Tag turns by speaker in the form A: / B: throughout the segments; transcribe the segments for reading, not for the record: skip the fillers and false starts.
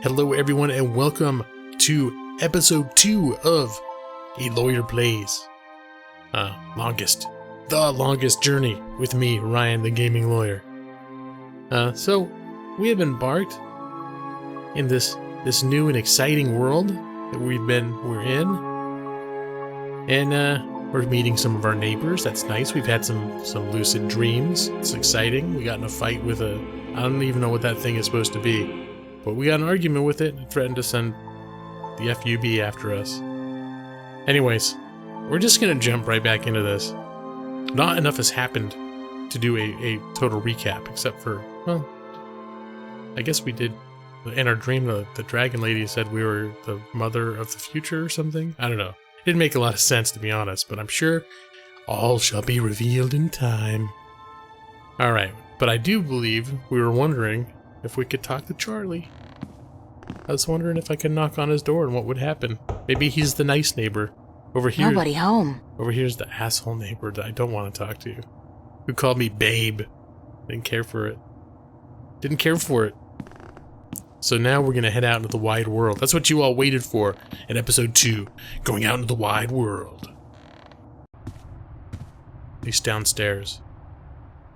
A: Hello everyone and welcome to episode 2 of A Lawyer Plays. The longest journey with me, Ryan the Gaming Lawyer. So we have embarked in this new and exciting world that we're in. And we're meeting some of our neighbors. That's nice. We've had some lucid dreams. It's exciting. We got in a fight with I don't even know what that thing is supposed to be. But we got an argument with it and threatened to send the FUB after us. Anyways, we're just going to jump right back into this. Not enough has happened to do a total recap, except for, well, I guess we did, in our dream, the dragon lady said we were the mother of the future or something. I don't know. It didn't make a lot of sense, to be honest, but I'm sure all shall be revealed in time. Alright, but I do believe we were wondering if we could talk to Charlie. I was wondering if I could knock on his door and what would happen. Maybe he's the nice neighbor. Over here,
B: nobody home.
A: Over here's the asshole neighbor that I don't want to talk to. Who called me babe. Didn't care for it. So now we're going to head out into the wide world. That's what you all waited for in episode 2. Going out into the wide world. At least downstairs.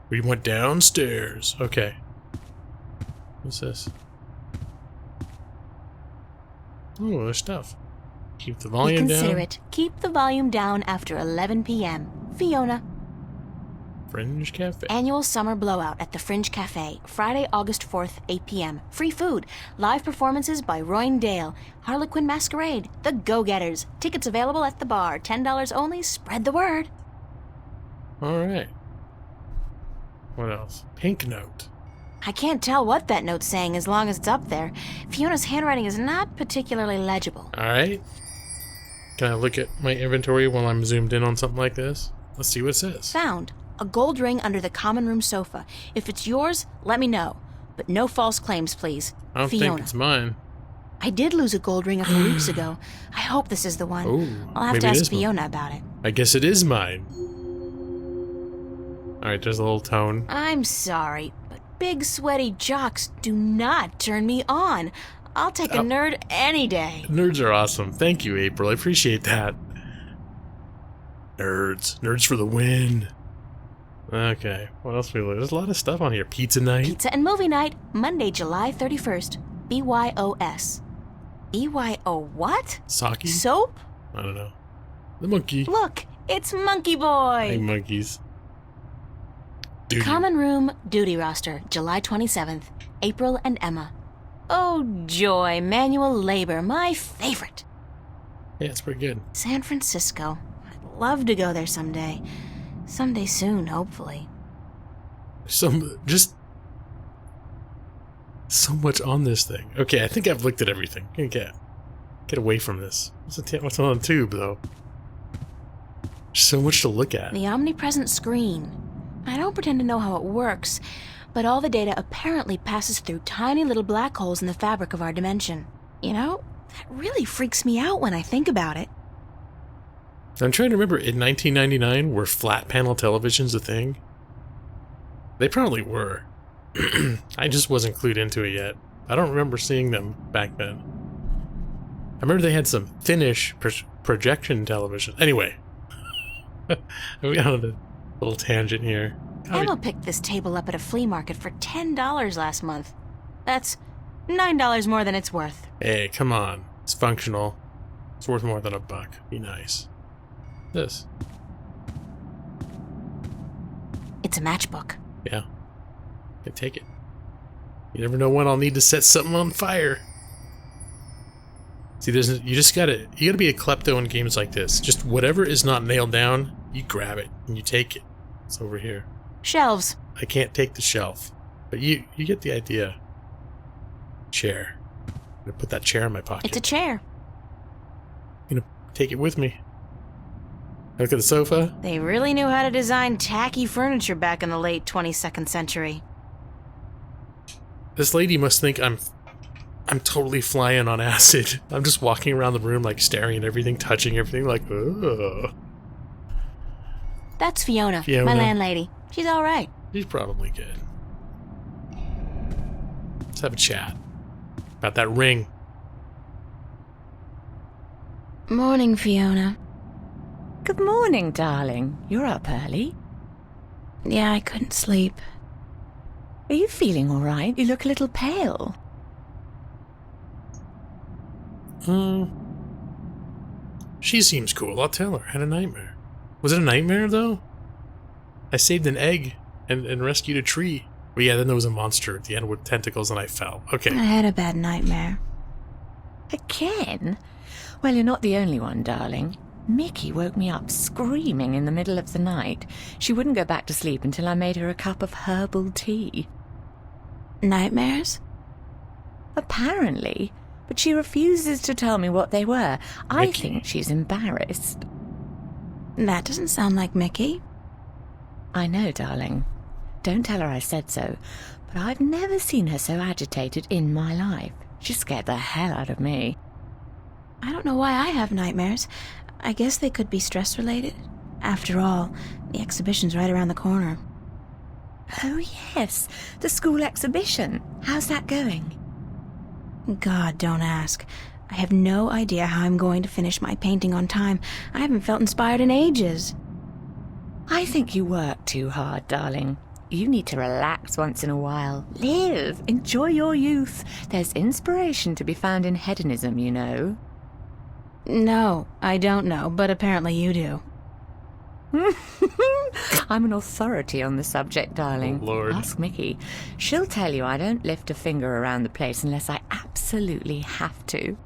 A: We went downstairs. Okay. What's this? Oh, there's stuff. Keep the volume down.
B: Reconsider it. Keep the volume down after 11 p.m. Fiona.
A: Fringe Cafe.
B: Annual summer blowout at the Fringe Cafe. Friday, August 4th, 8 p.m. Free food. Live performances by Royne Dale. Harlequin Masquerade. The Go-Getters. Tickets available at the bar. $10 only. Spread the word.
A: Alright. What else? Pink note.
B: I can't tell what that note's saying as long as it's up there. Fiona's handwriting is not particularly legible.
A: Alright. Can I look at my inventory while I'm zoomed in on something like this? Let's see what it says.
B: Found. A gold ring under the common room sofa. If it's yours, let me know. But no false claims, please.
A: I don't
B: Fiona.
A: think it's mine.
B: I did lose a gold ring a few weeks ago. I hope this is the one.
A: Oh,
B: I'll have to ask Fiona about it.
A: I guess it is mine. Alright, there's a little tone.
B: I'm sorry, but big sweaty jocks do not turn me on. I'll take a nerd any day.
A: Nerds are awesome. Thank you, April. I appreciate that. Nerds. Nerds for the win. Okay, what else we learned? There's a lot of stuff on here. Pizza night.
B: Pizza and movie night, Monday, July 31st. BYOS. BYO what?
A: Sake?
B: Soap?
A: I don't know. The monkey.
B: Look, it's Monkey Boy.
A: Hey, monkeys. Duty.
B: Common room duty roster, July 27th. April and Emma. Oh, joy, manual labor, my favorite.
A: Yeah, it's pretty good.
B: San Francisco. I'd love to go there someday. Someday soon, hopefully.
A: Just so much on this thing. Okay, I think I've looked at everything. Get away from this. What's on the tube, though? There's so much to look at.
B: The omnipresent screen. I don't pretend to know how it works, but all the data apparently passes through tiny little black holes in the fabric of our dimension. You know, that really freaks me out when I think about it.
A: I'm trying to remember, in 1999, were flat panel televisions a thing? They probably were. I just wasn't clued into it yet. I don't remember seeing them back then. I remember they had some thinnish projection television. Anyway. We got on a little tangent here.
B: Emma picked this table up at a flea market for $10 last month. That's $9 more than it's worth.
A: Hey, come on. It's functional. It's worth more than $1. Be nice. This.
B: It's a matchbook.
A: Yeah. I take it. You never know when I'll need to set something on fire. See, you gotta be a klepto in games like this. Just whatever is not nailed down, you grab it and you take it. It's over here.
B: Shelves.
A: I can't take the shelf. But you get the idea. Chair. I'm gonna put that chair in my pocket.
B: It's a chair.
A: I'm gonna take it with me. Look at the sofa.
B: They really knew how to design tacky furniture back in the late 22nd century.
A: This lady must think I'm totally flying on acid. I'm just walking around the room, like, staring at everything, touching everything, like, ugh.
B: That's Fiona, my landlady. She's all right.
A: She's probably good. Let's have a chat. Got that ring.
B: Morning, Fiona.
C: Good morning, darling. You're up early.
B: Yeah, I couldn't sleep.
C: Are you feeling all right? You look a little pale.
A: She seems cool. I'll tell her. I had a nightmare. Was it a nightmare, though? I saved an egg and rescued a tree. But yeah, then there was a monster at the end with tentacles and I fell. Okay.
B: I had a bad nightmare.
C: Again? Well, you're not the only one, darling. Mickey woke me up screaming in the middle of the night. She wouldn't go back to sleep until I made her a cup of herbal tea.
B: Nightmares?
C: Apparently. But she refuses to tell me what they were. I
A: Mickey.
C: think she's embarrassed.
B: That doesn't sound like Mickey.
C: I know, darling. Don't tell her I said so. But I've never seen her so agitated in my life. She scared the hell out of me.
B: I don't know why I have nightmares. I guess they could be stress-related. After all, the exhibition's right around the corner.
C: Oh, yes. The school exhibition. How's that going?
B: God, don't ask. I have no idea how I'm going to finish my painting on time. I haven't felt inspired in ages.
C: I think you work too hard, darling. You need to relax once in a while. Live. Enjoy your youth. There's inspiration to be found in hedonism, you know.
B: No, I don't know, but apparently you do.
C: I'm an authority on the subject, darling.
A: Oh, Lord.
C: Ask Mickey. She'll tell you I don't lift a finger around the place unless I absolutely have to.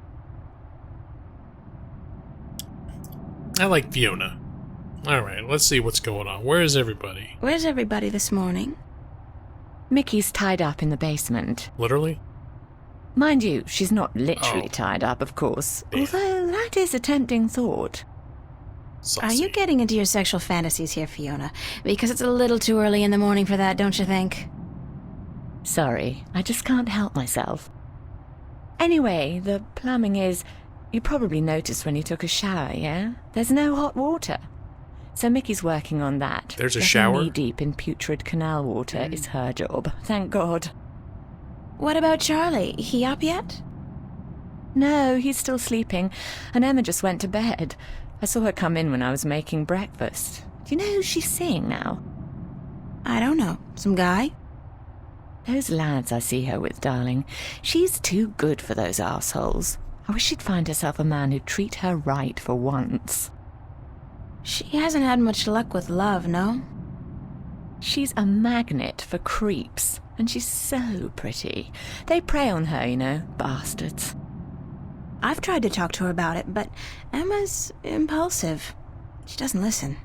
A: I like Fiona. Alright, let's see what's going on. Where is everybody?
B: Where's everybody this morning?
C: Mickey's tied up in the basement.
A: Literally?
C: Mind you, she's not literally
A: Oh.
C: tied up, of course.
A: Yeah.
C: Although that is a tempting thought.
A: Saucy.
B: Are you getting into your sexual fantasies here, Fiona? Because it's a little too early in the morning for that, don't you think?
C: Sorry, I just can't help myself. Anyway, the plumbing is... You probably noticed when you took a shower, yeah? There's no hot water. So Mickey's working on that.
A: There's a
C: Getting
A: shower?
C: knee-deep in putrid canal water is her job, thank God.
B: What about Charlie? He up yet?
C: No, he's still sleeping, and Emma just went to bed. I saw her come in when I was making breakfast. Do you know who she's seeing now?
B: I don't know. Some guy?
C: Those lads I see her with, darling. She's too good for those arseholes. I wish she'd find herself a man who'd treat her right for once.
B: She hasn't had much luck with love, no?
C: She's a magnet for creeps, and she's so pretty. They prey on her, you know, bastards.
B: I've tried to talk to her about it, but Emma's impulsive. She doesn't listen.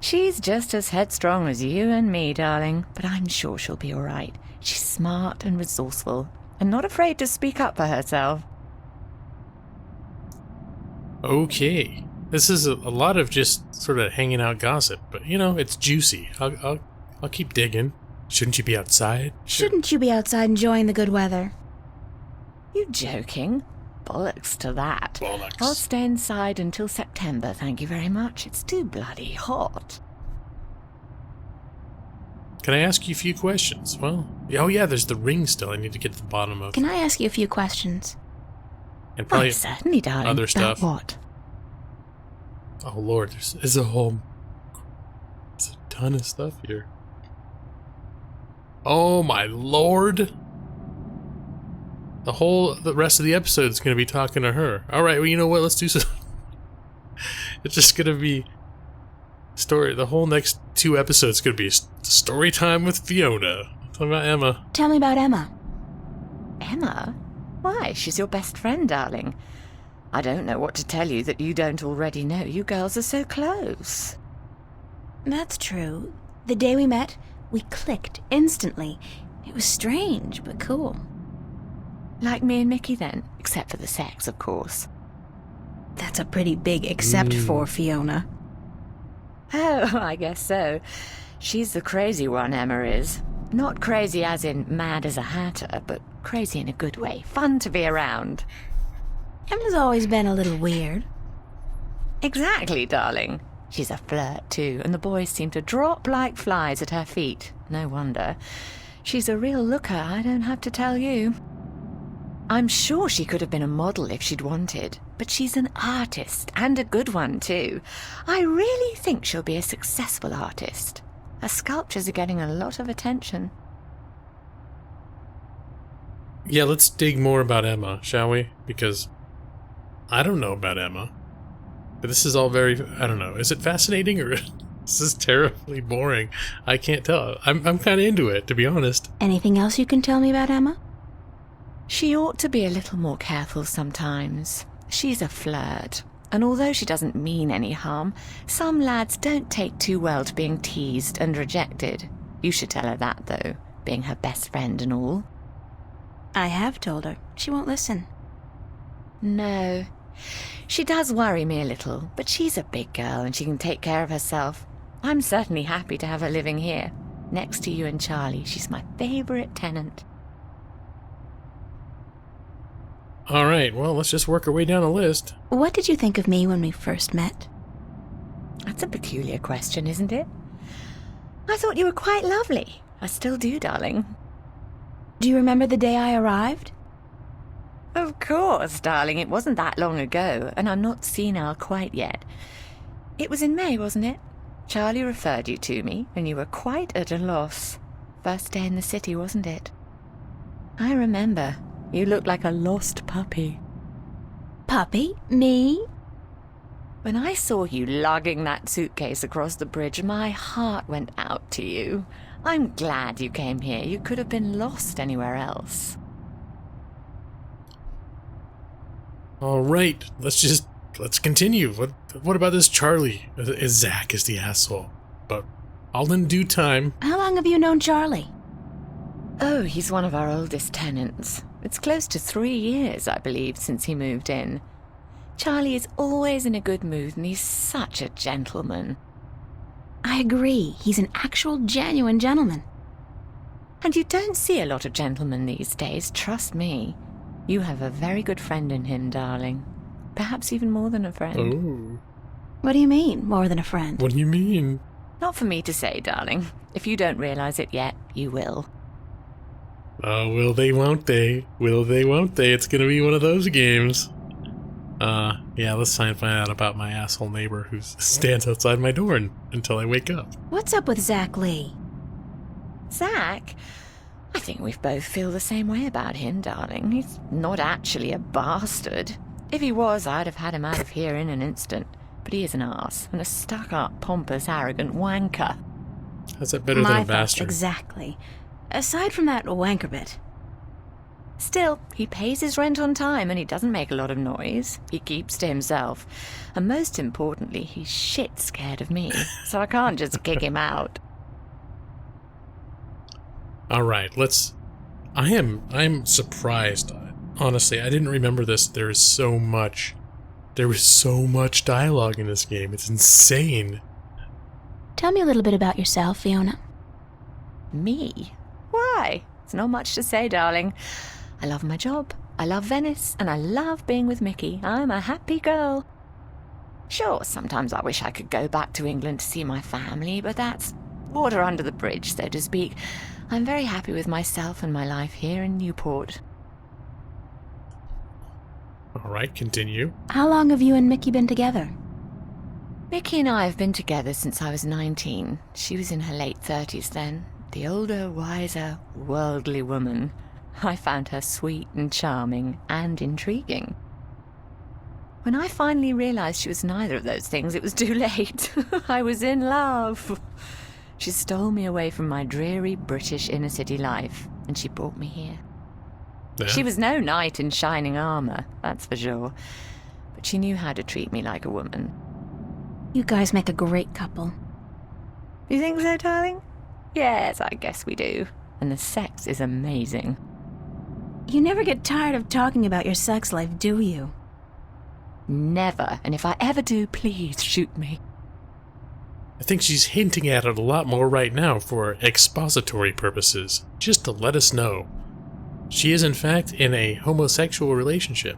C: She's just as headstrong as you and me, darling, but I'm sure she'll be all right. She's smart and resourceful, and not afraid to speak up for herself.
A: Okay. This is a lot of just sort of hanging out gossip, but you know, it's juicy. I'll keep digging. Shouldn't you be outside?
B: Shouldn't you be outside enjoying the good weather?
C: You joking? Bollocks to that.
A: Bollocks.
C: I'll stay inside until September, thank you very much. It's too bloody hot.
A: Can I ask you a few questions? Well, oh yeah, there's the ring still I need to get to the bottom of.
B: Can I ask you a few questions?
A: And
C: Why,
A: probably
C: certainly, darling.
A: other
C: About
A: stuff.
C: what?
A: Oh Lord, there's a ton of stuff here. Oh my Lord. The rest of the episode is going to be talking to her. All right, well, you know what? Let's do some. It's just going to be story. The whole next 2 episodes going to be story time with Fiona. Talking about Emma.
B: Tell me about Emma.
C: Emma? Why, she's your best friend, darling. I don't know what to tell you that you don't already know. You girls are so close.
B: That's true. The day we met, we clicked instantly. It was strange, but cool.
C: Like me and Mickey then, except for the sex, of course.
B: That's a pretty big except for Fiona.
C: Oh, I guess so. She's the crazy one, Emma is. Not crazy as in mad as a hatter, but crazy in a good way. Fun to be around.
B: Emma's always been a little weird.
C: Exactly, darling. She's a flirt, too, and the boys seem to drop like flies at her feet. No wonder. She's a real looker, I don't have to tell you. I'm sure she could have been a model if she'd wanted, but she's an artist, and a good one too. I really think she'll be a successful artist. Her sculptures are getting a lot of attention.
A: Yeah, let's dig more about Emma, shall we? Because I don't know about Emma. But this is all very, I don't know, is it fascinating or is this terribly boring? I can't tell. I'm kind of into it, to be honest.
B: Anything else you can tell me about Emma?
C: She ought to be a little more careful sometimes. She's a flirt, and although she doesn't mean any harm, some lads don't take too well to being teased and rejected. You should tell her that, though, being her best friend and all.
B: I have told her. She won't listen.
C: No. She does worry me a little, but she's a big girl and she can take care of herself. I'm certainly happy to have her living here. Next to you and Charlie, she's my favourite tenant.
A: All right, well, let's just work our way down the list.
B: What did you think of me when we first met?
C: That's a peculiar question, isn't it? I thought you were quite lovely. I still do, darling.
B: Do you remember the day I arrived?
C: Of course, darling. It wasn't that long ago, and I'm not senile quite yet. It was in May, wasn't it? Charlie referred you to me, and you were quite at a loss. First day in the city, wasn't it? I remember. You looked like a lost puppy.
B: Puppy? Me?
C: When I saw you lugging that suitcase across the bridge, my heart went out to you. I'm glad you came here. You could have been lost anywhere else.
A: All right, let's continue. What about this Charlie? Zach is the asshole, but all in due time.
B: How long have you known Charlie?
C: Oh, he's one of our oldest tenants. It's close to 3 years, I believe, since he moved in. Charlie is always in a good mood, and he's such a gentleman.
B: I agree. He's an actual, genuine gentleman.
C: And you don't see a lot of gentlemen these days, trust me. You have a very good friend in him, darling. Perhaps even more than a friend.
A: Oh.
B: What do you mean, more than a friend?
A: What do you mean?
C: Not for me to say, darling. If you don't realize it yet, you will.
A: Oh, will they, won't they? Will they, won't they? It's gonna be one of those games. Yeah, let's try and find out about my asshole neighbor who stands outside my door until I wake up.
B: What's up with Zach Lee?
C: Zach? I think we both feel the same way about him, darling. He's not actually a bastard. If he was, I'd have had him out of here in an instant. But he is an arse, and a stuck-up, pompous, arrogant wanker.
A: How's that better than
B: My
A: a
B: thoughts
A: bastard?
B: exactly. Aside from that wanker bit.
C: Still, he pays his rent on time and he doesn't make a lot of noise. He keeps to himself. And most importantly, he's shit scared of me, so I can't just kick him out.
A: All right, I'm surprised. Honestly, I didn't remember this. There was so much dialogue in this game. It's insane.
B: Tell me a little bit about yourself, Fiona.
C: Me? Why? It's not much to say, darling. I love my job, I love Venice, and I love being with Mickey. I'm a happy girl. Sure, sometimes I wish I could go back to England to see my family, but that's water under the bridge, so to speak. I'm very happy with myself and my life here in Newport.
A: All right, continue.
B: How long have you and Mickey been together?
C: Mickey and I have been together since I was 19. She was in her late 30s then. The older, wiser, worldly woman. I found her sweet and charming and intriguing. When I finally realized she was neither of those things, it was too late. I was in love. She stole me away from my dreary British inner-city life, and she brought me here.
A: Yeah.
C: She was no knight in shining armor, that's for sure. But she knew how to treat me like a woman.
B: You guys make a great couple.
C: You think so, darling? Yes, I guess we do. And the sex is amazing.
B: You never get tired of talking about your sex life, do you?
C: Never. And if I ever do, please shoot me.
A: I think she's hinting at it a lot more right now for expository purposes, just to let us know. She is in fact in a homosexual relationship,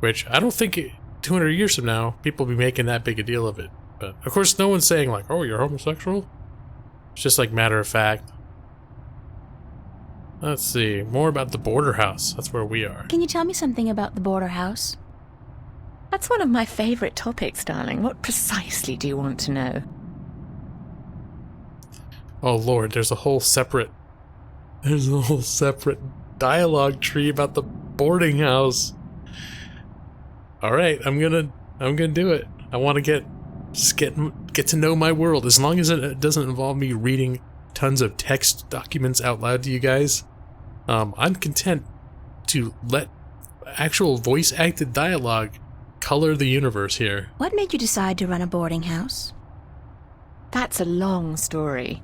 A: which I don't think 200 years from now people will be making that big a deal of it. But of course no one's saying like, oh, you're homosexual? It's just like matter of fact. Let's see. More about the border house. That's where we are.
B: Can you tell me something about the border house?
C: That's one of my favourite topics, darling. What precisely do you want to know?
A: Oh lord, there's a whole separate dialogue tree about the boarding house. Alright, I'm gonna do it. I want to get to know my world. As long as it doesn't involve me reading tons of text documents out loud to you guys, I'm content to let actual voice-acted dialogue color the universe here.
B: What made you decide to run a boarding house?
C: That's a long story.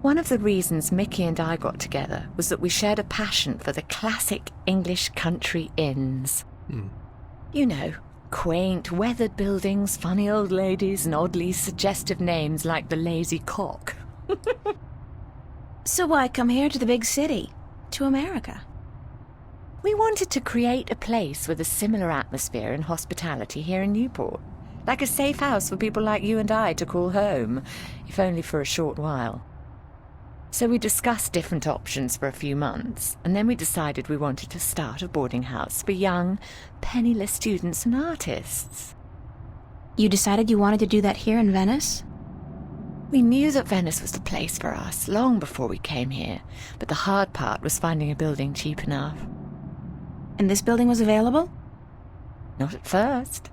C: One of the reasons Mickey and I got together was that we shared a passion for the classic English country inns. You know, quaint, weathered buildings, funny old ladies, and oddly suggestive names like the Lazy Cock.
B: So why come here to the big city? To America?
C: We wanted to create a place with a similar atmosphere and hospitality here in Newport. Like a safe house for people like you and I to call home, if only for a short while. So we discussed different options for a few months, and then we decided we wanted to start a boarding house for young, penniless students and artists.
B: You decided you wanted to do that here in Venice?
C: We knew that Venice was the place for us long before we came here, but the hard part was finding a building cheap enough.
B: And this building was available?
C: Not at first.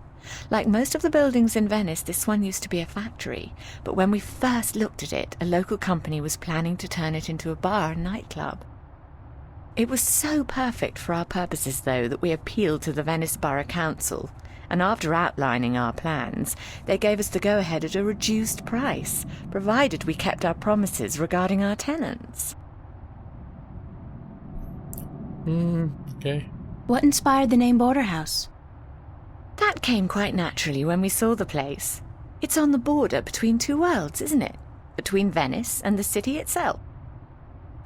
C: Like most of the buildings in Venice, this one used to be a factory, but when we first looked at it, a local company was planning to turn it into a bar and nightclub. It was so perfect for our purposes, though, that we appealed to the Venice Borough Council, and after outlining our plans, they gave us the go-ahead at a reduced price, provided we kept our promises regarding our tenants.
A: Okay.
B: What inspired the name Border House?
C: That came quite naturally when we saw the place. It's on the border between two worlds, isn't it? Between Venice and the city itself.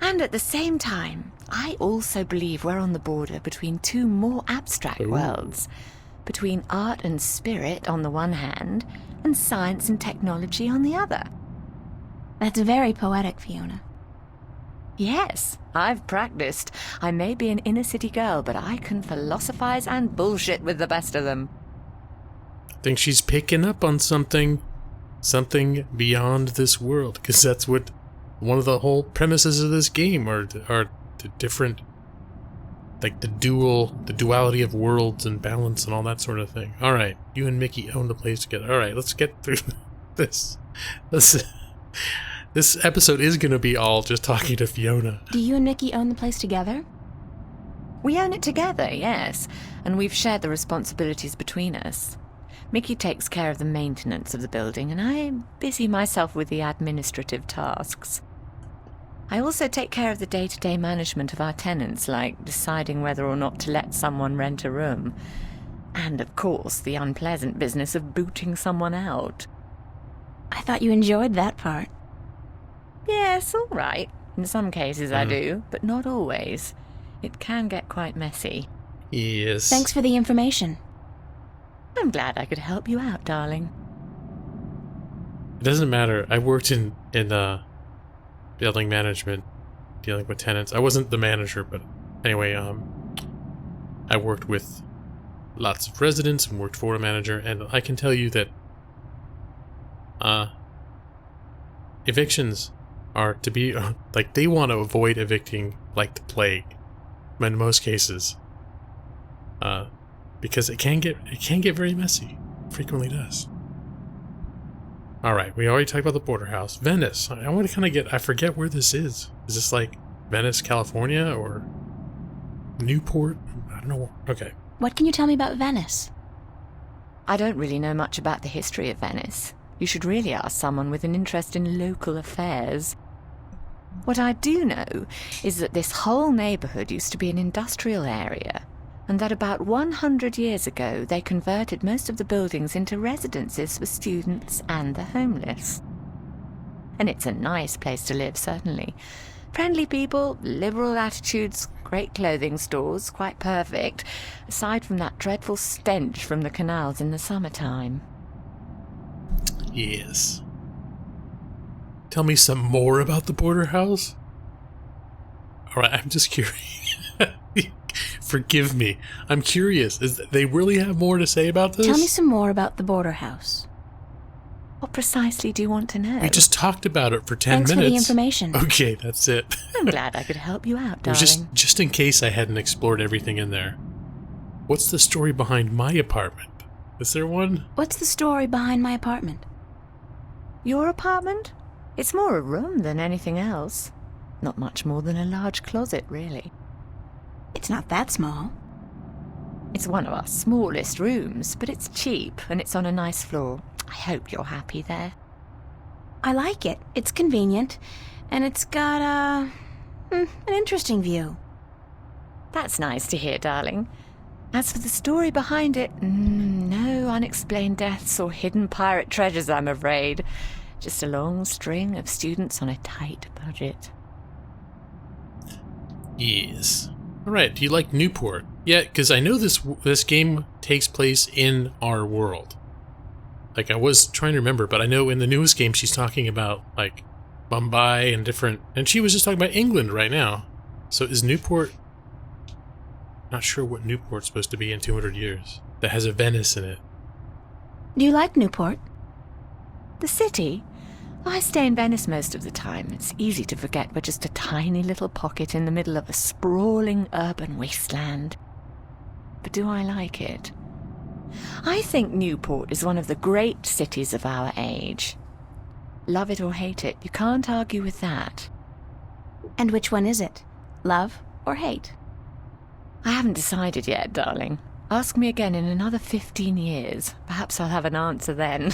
C: And at the same time, I also believe we're on the border between two more abstract worlds. Between art and spirit on the one hand, and science and technology on the other.
B: That's very poetic, Fiona.
C: Yes, I've practiced. I may be an inner-city girl, but I can philosophize and bullshit with the best of them.
A: I think she's picking up on something beyond this world, because that's what one of the whole premises of this game are the different, like the duality of worlds and balance and all that sort of thing. All right, you and Mickey own the place together. All right, let's get through this. This episode is going to be all just talking to Fiona.
B: Do you and Mickey own the place together?
C: We own it together, yes, and we've shared the responsibilities between us. Mickey takes care of the maintenance of the building, and I busy myself with the administrative tasks. I also take care of the day-to-day management of our tenants, like deciding whether or not to let someone rent a room. And, of course, the unpleasant business of booting someone out.
B: I thought you enjoyed that part.
C: Yes, all right. In some cases I do, but not always. It can get quite messy.
A: Yes.
B: Thanks for the information.
C: I'm glad I could help you out, darling.
A: It doesn't matter. I worked in building management, dealing with tenants. I wasn't the manager, but anyway, I worked with lots of residents and worked for a manager, and I can tell you that evictions are to be like, they want to avoid evicting like the plague in most cases, because it can get very messy. It frequently does. All right, we already talked about the border house. Venice. I want to kind of I forget where this is. Is this like Venice, California, or Newport? I don't know. Okay.
B: What can you tell me about Venice?
C: I don't really know much about the history of Venice. You should really ask someone with an interest in local affairs. What I do know is that this whole neighborhood used to be an industrial area, and that about 100 years ago they converted most of the buildings into residences for students and the homeless. And it's a nice place to live, certainly. Friendly people, liberal attitudes, great clothing stores, quite perfect, aside from that dreadful stench from the canals in the summertime.
A: Yes. Tell me some more about the border house. All right, I'm just curious. Forgive me. I'm curious. They really have more to say about this?
B: Tell me some more about the border house.
C: What precisely do you want to know?
A: We just talked about it for 10
B: Thanks
A: minutes.
B: for the information.
A: Okay, that's it.
C: I'm glad I could help you out,
A: It
C: darling.
A: was just in case I hadn't explored everything in there. What's the story behind my apartment? Is there one?
B: What's the story behind my apartment?
C: Your apartment? It's more a room than anything else. Not much more than a large closet, really.
B: It's not that small.
C: It's one of our smallest rooms, but it's cheap and it's on a nice floor. I hope you're happy there.
B: I like it. It's convenient. And it's got, an interesting view.
C: That's nice to hear, darling. As for the story behind it, no unexplained deaths or hidden pirate treasures, I'm afraid. Just a long string of students on a tight budget.
A: Yes. Alright, do you like Newport? Yeah, because I know this game takes place in our world. Like, I was trying to remember, but I know in the newest game she's talking about, like, Mumbai and different... And she was just talking about England right now. So is Newport... Not sure what Newport's supposed to be in 200 years. That has a Venice in it.
B: Do you like Newport?
C: The city? I stay in Venice most of the time. It's easy to forget we're just a tiny little pocket in the middle of a sprawling urban wasteland. But do I like it? I think Newport is one of the great cities of our age. Love it or hate it, you can't argue with that.
B: And which one is it? Love or hate?
C: I haven't decided yet, darling. Ask me again in another 15 years. Perhaps I'll have an answer then.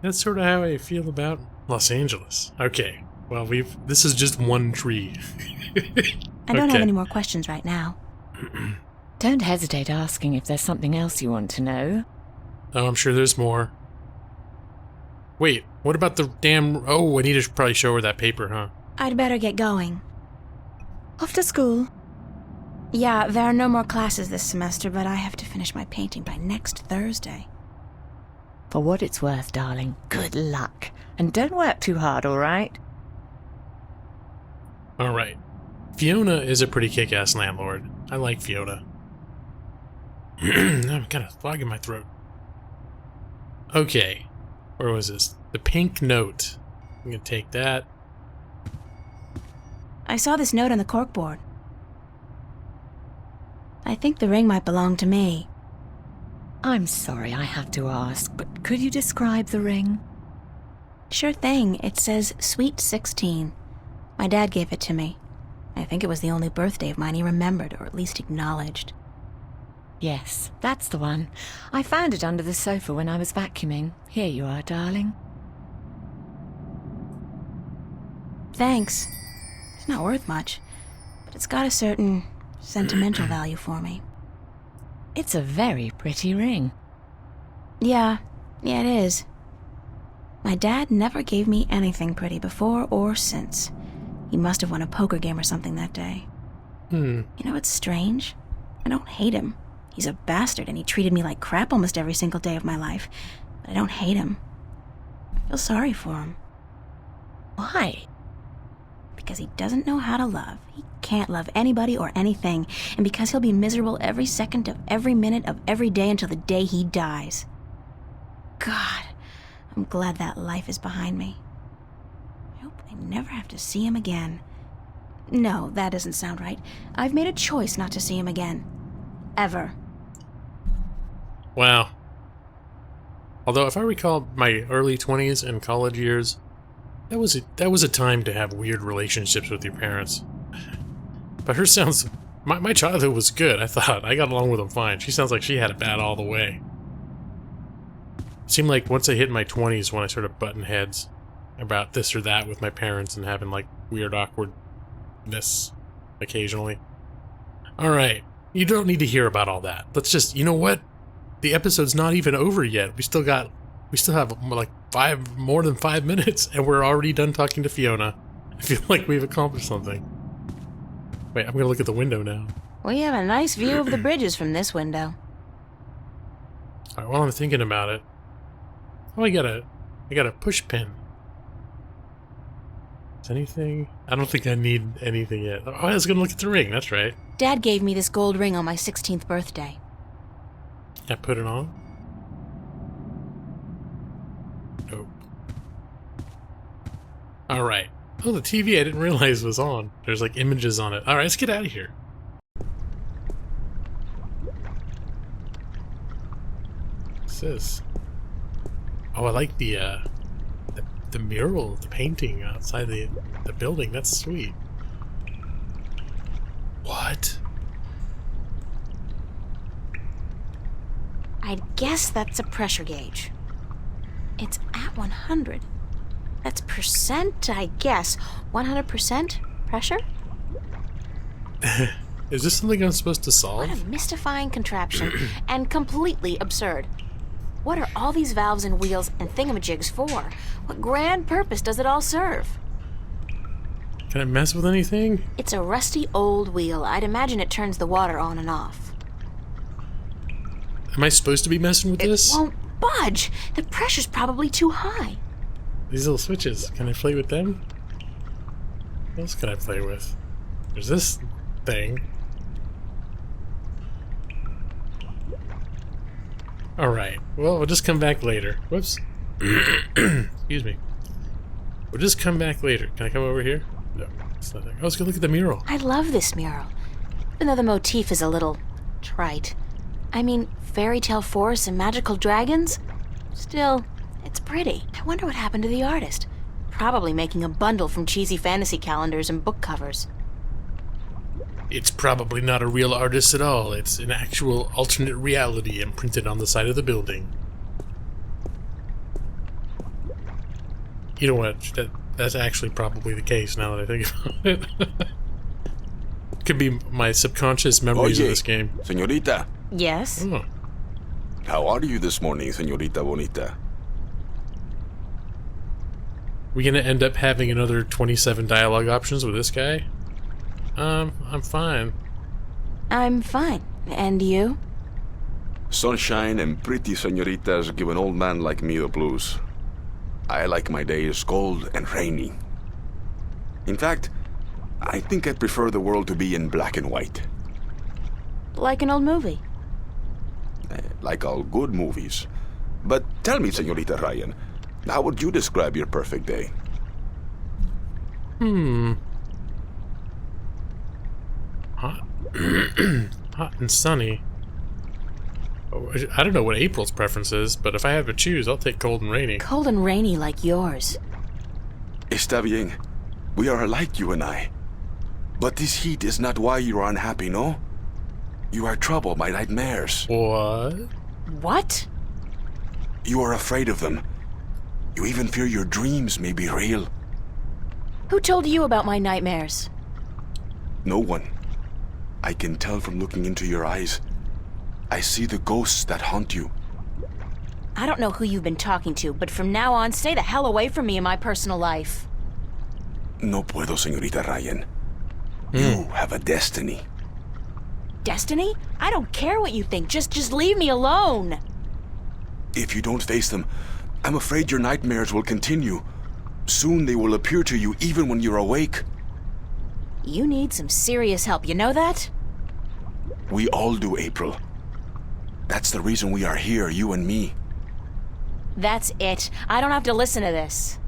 A: That's sort of how I feel about Los Angeles. Okay, well, this is just one tree.
B: I don't have
A: Okay.
B: any more questions right now.
C: Don't hesitate asking if there's something else you want to know.
A: Oh, I'm sure there's more. Wait, what about the damn... Oh, I need to probably show her that paper, huh?
B: I'd better get going.
C: Off to school.
B: Yeah, there are no more classes this semester, but I have to finish my painting by next Thursday.
C: For what it's worth, darling, good luck. And don't work too hard, all right?
A: All right. Fiona is a pretty kick-ass landlord. I like Fiona. I've got a fog in my throat. Okay. Where was this? The pink note. I'm gonna take that.
B: I saw this note on the corkboard. I think the ring might belong to me.
C: I'm sorry I have to ask, but could you describe the ring?
B: Sure thing. It says Sweet 16. My dad gave it to me. I think it was the only birthday of mine he remembered, or at least acknowledged.
C: Yes, that's the one. I found it under the sofa when I was vacuuming. Here you are, darling.
B: Thanks. It's not worth much, but it's got a certain sentimental value for me.
C: It's a very pretty ring.
B: Yeah, it is. My dad never gave me anything pretty before or since. He must have won a poker game or something that day. You know what's strange? I don't hate him. He's a bastard and he treated me like crap almost every single day of my life. But I don't hate him. I feel sorry for him.
C: Why?
B: Because he doesn't know how to love. He can't love anybody or anything. And because he'll be miserable every second of every minute of every day until the day he dies. God, I'm glad that life is behind me. I hope I never have to see him again. No, that doesn't sound right. I've made a choice not to see him again. Ever.
A: Wow. Although, if I recall my early 20s and college years, that was a time to have weird relationships with your parents. But her sounds... My childhood was good, I thought. I got along with them fine. She sounds like she had it bad all the way. It seemed like once I hit my 20s when I started butting heads about this or that with my parents and having, like, weird awkwardness occasionally. Alright, you don't need to hear about all that. Let's just... You know what? The episode's not even over yet. We still have, like, more than 5 minutes, and we're already done talking to Fiona. I feel like we've accomplished something. Wait, I'm gonna look at the window now.
B: We have a nice view of the bridges from this window.
A: Alright, while I'm thinking about it... Oh, I got a push pin. Is anything? I don't think I need anything yet. Oh, I was gonna look at the ring. That's right.
B: Dad gave me this gold ring on my 16th birthday.
A: I put it on. Nope. All right. Oh, the TV I didn't realize was on. There's like images on it. All right, let's get out of here. What's this? Oh, I like the mural, the painting outside the building. That's sweet. What?
B: I guess that's a pressure gauge. It's at 100. That's percent, I guess. 100% pressure?
A: Is this something I'm supposed to
B: What
A: solve?
B: a mystifying contraption, and completely absurd. What are all these valves and wheels and thingamajigs for? What grand purpose does it all serve?
A: Can I mess with anything?
B: It's a rusty old wheel. I'd imagine it turns the water on and off.
A: Am I supposed to be messing with this?
B: It won't budge. The pressure's probably too high.
A: These little switches, can I play with them? What else can I play with? There's this thing. Alright, well, we'll just come back later. Whoops. Excuse me. We'll just come back later. Can I come over here? No, it's nothing. Oh, let's go look at the mural.
B: I love this mural, even though the motif is a little trite. I mean, fairy tale forests and magical dragons? Still, it's pretty. I wonder what happened to the artist. Probably making a bundle from cheesy fantasy calendars and book covers.
A: It's probably not a real artist at all. It's an actual alternate reality imprinted on the side of the building. You know what? That's actually probably the case now that I think about it. Could be my subconscious memories of this game.
D: Señorita.
B: Yes?
A: Oh.
D: How are you this morning, Señorita Bonita?
A: We gonna end up having another 27 dialogue options with this guy? I'm fine.
B: I'm fine. And you?
D: Sunshine and pretty señoritas give an old man like me the blues. I like my days cold and rainy. In fact, I think I prefer the world to be in black and white.
B: Like an old movie.
D: Like all good movies. But tell me, Señorita Ryan, how would you describe your perfect day?
A: Hot. Hot and sunny. Oh, I don't know what April's preference is, but if I have to choose, I'll take cold and rainy.
B: Cold and rainy like yours.
D: Está bien. We are alike, you and I. But this heat is not why you are unhappy, no? You are troubled by nightmares.
A: What?
B: What?
D: You are afraid of them. You even fear your dreams may be real.
B: Who told you about my nightmares?
D: No one. I can tell from looking into your eyes. I see the ghosts that haunt you.
B: I don't know who you've been talking to, but from now on, stay the hell away from me in my personal life.
D: No puedo, Señorita Ryan. You have a destiny.
B: Destiny? I don't care what you think. Just leave me alone.
D: If you don't face them, I'm afraid your nightmares will continue. Soon they will appear to you even when you're awake.
B: You need some serious help, you know that?
D: We all do, April. That's the reason we are here, you and me.
B: That's it. I don't have to listen to this.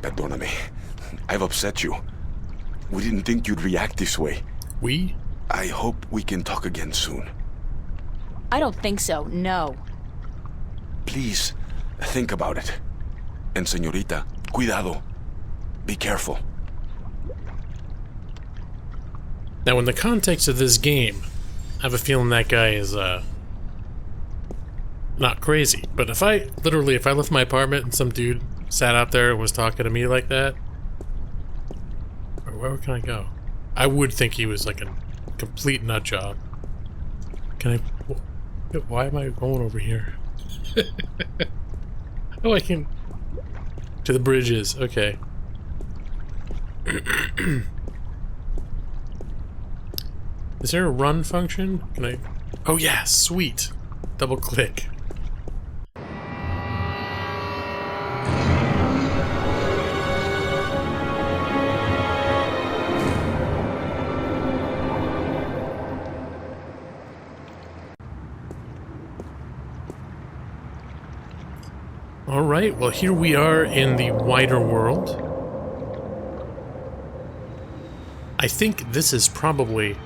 D: Perdóname. I've upset you. We didn't think you'd react this way.
A: We?
D: I hope we can talk again soon.
B: I don't think so, no.
D: Please, think about it. And señorita, cuidado. Be careful.
A: Now, in the context of this game, I have a feeling that guy is, not crazy. But if I left my apartment and some dude sat out there and was talking to me like that, where can I go? I would think he was like a complete nut job. Can I... Why am I going over here? Oh, I can... To the bridges, okay. Is there a run function? Can I... Oh yeah, sweet. Double click. Alright, well here we are in the wider world. I think this is probably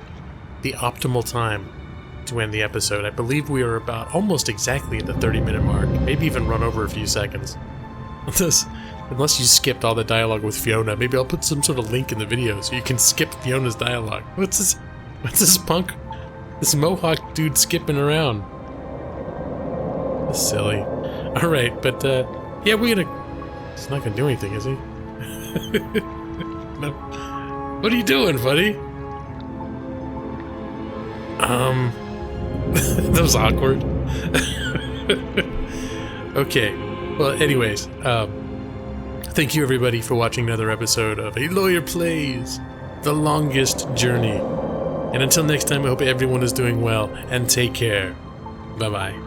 A: the optimal time to end the episode. I believe we are about almost exactly at the 30-minute mark, maybe even run over a few seconds. Unless you skipped all the dialogue with Fiona, maybe I'll put some sort of link in the video so you can skip Fiona's dialogue. What's this punk? This mohawk dude skipping around. That's silly. Alright, but yeah, we're gonna... He's not gonna do anything, is he? No. What are you doing, buddy? That was awkward. Okay. Well, anyways, thank you everybody for watching another episode of A Lawyer Plays The Longest Journey. And until next time, I hope everyone is doing well, and take care. Bye-bye.